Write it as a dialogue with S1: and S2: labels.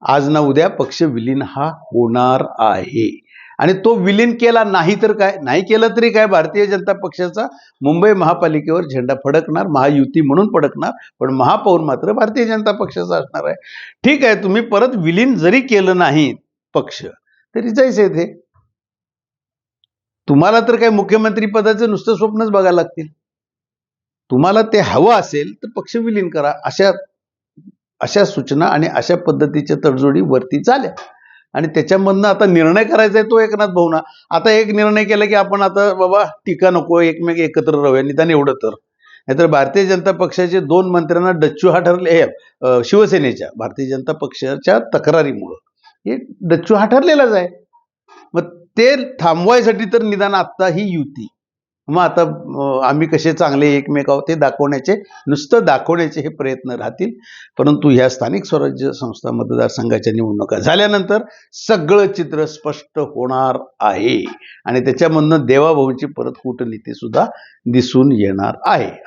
S1: आज ना उद्या पक्ष विलीन हा होणार आहे. आणि तो विलीन केला नाही तर काय, नाही केलं तरी काय, भारतीय जनता पक्षाचा मुंबई महापालिकेवर झेंडा फडकणार, महायुती म्हणून फडकणार, पण महापौर मात्र भारतीय जनता पक्षाचा असणार आहे. ठीक आहे, तुम्ही परत विलीन जरी केलं नाही पक्ष तरी जायचं आहे. ते तुम्हाला तर काय मुख्यमंत्री पदाचं नुसतं स्वप्नच बघायला लागतील. तुम्हाला ते हवं असेल तर पक्ष विलीन करा. अशा सूचना आणि अशा पद्धतीच्या तडजोडी वरती झाल्या. आणि त्याच्यामधनं आता निर्णय करायचा आहे तो एकनाथ भाऊना. आता एक निर्णय केला की आपण आता बाबा टीका नको, एकमेक एकत्र राहूया, निदान एवढं तर. नाहीतर भारतीय जनता पक्षाचे 2 मंत्र्यांना डच्चू हा ठरले, शिवसेनेच्या भारतीय जनता पक्षाच्या तक्रारीमुळं हे डच्चू हा ठरलेलाच आहे. मग ते थांबवायसाठी तर निदान आत्ता ही युती, मग आता आम्ही कसे चांगले एकमेक आहोत ते दाखवण्याचे, नुसतं दाखवण्याचे हे प्रयत्न राहतील. परंतु ह्या स्थानिक स्वराज्य संस्था मतदारसंघाच्या निवडणुका झाल्यानंतर सगळं चित्र स्पष्ट होणार आहे आणि त्याच्यामधनं देवाभाऊंची परत कूटनीती सुद्धा दिसून येणार आहे.